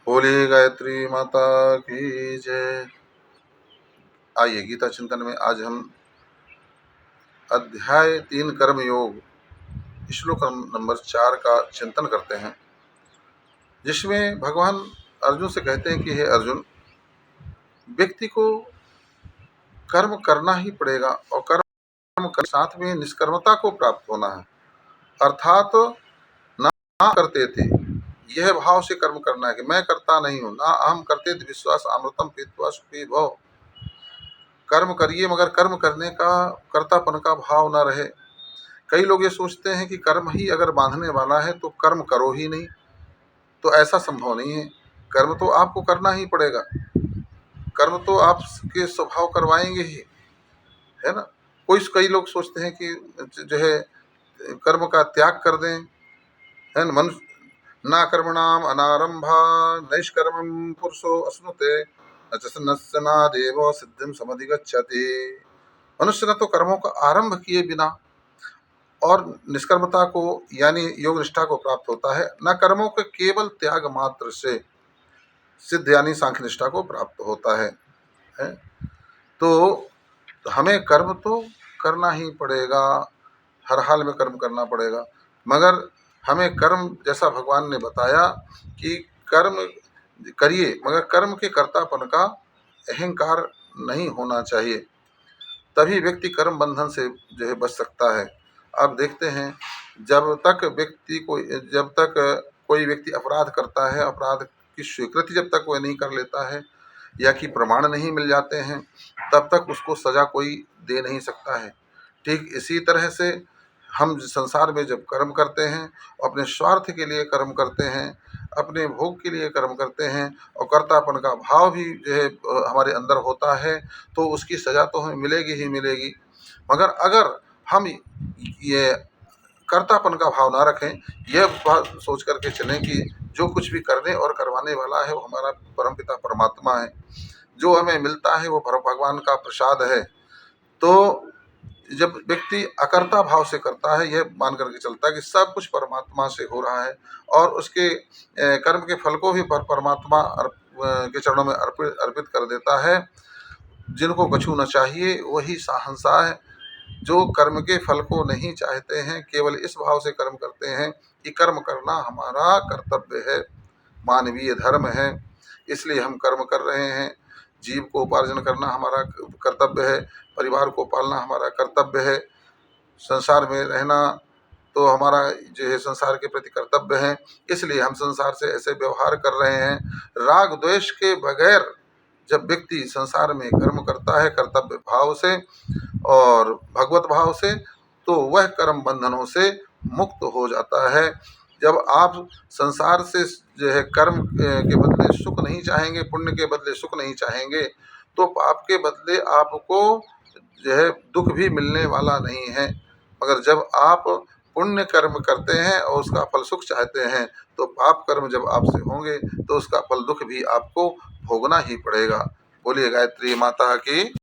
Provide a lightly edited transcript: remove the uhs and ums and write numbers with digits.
बोलिए गायत्री माता की जय। आइए गीता चिंतन में आज हम अध्याय 3 कर्म योग श्लोक नंबर 4 का चिंतन करते हैं, जिसमें भगवान अर्जुन से कहते हैं कि हे अर्जुन, व्यक्ति को कर्म करना ही पड़ेगा और कर्म के साथ में निष्कर्मता को प्राप्त होना है। अर्थात ना करते थे यह भाव से कर्म करना है कि मैं करता नहीं हूँ, ना अहम करते थे विश्वास अमृतम पीत्वा सुखी भव। कर्म करिए मगर कर्म करने का कर्तापन का भाव ना रहे। कई लोग ये सोचते हैं कि कर्म ही अगर बांधने वाला है तो कर्म करो ही नहीं, तो ऐसा संभव नहीं है। कर्म तो आपको करना ही पड़ेगा, कर्म तो आपके स्वभाव करवाएंगे ही, है ना। कई लोग सोचते हैं कि जो है कर्म का त्याग कर दें, है ना। मनुष्य ना कर्मणाम अनारंभा नैष्कर्मं पुरुषो अश्नुते न ना देव सिद्धिम समधिगच्छति। मनुष्य न तो कर्मों का आरंभ किए बिना और निष्कर्मता को यानी योग निष्ठा को प्राप्त होता है, न कर्मों के केवल त्याग मात्र से सिद्ध यानी सांख्य निष्ठा को प्राप्त होता है? तो हमें कर्म तो करना ही पड़ेगा, हर हाल में कर्म करना पड़ेगा, मगर हमें कर्म जैसा भगवान ने बताया कि कर्म करिए मगर कर्म के कर्तापन का अहंकार नहीं होना चाहिए, तभी व्यक्ति कर्म बंधन से जो है बच सकता है। आप देखते हैं जब तक कोई व्यक्ति अपराध करता है, अपराध की स्वीकृति जब तक वह नहीं कर लेता है या कि प्रमाण नहीं मिल जाते हैं, तब तक उसको सजा कोई दे नहीं सकता है। ठीक इसी तरह से हम संसार में जब कर्म करते हैं, अपने स्वार्थ के लिए कर्म करते हैं, अपने भोग के लिए कर्म करते हैं और कर्तापन का भाव भी जो है हमारे अंदर होता है, तो उसकी सजा तो हमें मिलेगी ही मिलेगी। मगर अगर हम ये कर्तापन का भाव ना रखें, यह बात सोच करके चलें कि जो कुछ भी करने और करवाने वाला है वो हमारा परमपिता परमात्मा है, जो हमें मिलता है वो भगवान का प्रसाद है, तो जब व्यक्ति अकर्ता भाव से करता है, यह मान करके चलता है कि सब कुछ परमात्मा से हो रहा है और उसके कर्म के फल को भी परमात्मा के चरणों में अर्पित कर देता है। जिनको कछु न चाहिए वही साहंसा है, जो कर्म के फल को नहीं चाहते हैं, केवल इस भाव से कर्म करते हैं कि कर्म करना हमारा कर्तव्य है, मानवीय धर्म है, इसलिए हम कर्म कर रहे हैं। जीव को उपार्जन करना हमारा कर्तव्य है, परिवार को पालना हमारा कर्तव्य है, संसार में रहना तो हमारा जो है संसार के प्रति कर्तव्य है, इसलिए हम संसार से ऐसे व्यवहार कर रहे हैं। राग द्वेष के बगैर जब व्यक्ति संसार में कर्म करता है कर्तव्य भाव से और भगवत भाव से, तो वह कर्म बंधनों से मुक्त हो जाता है। जब आप संसार से जो है कर्म के बदले सुख नहीं चाहेंगे, पुण्य के बदले सुख नहीं चाहेंगे, तो पाप के बदले आपको जो है दुख भी मिलने वाला नहीं है। मगर जब आप पुण्य कर्म करते हैं और उसका फल सुख चाहते हैं, तो पाप कर्म जब आपसे होंगे तो उसका फल दुख भी आपको भोगना ही पड़ेगा। बोलिए गायत्री माता की।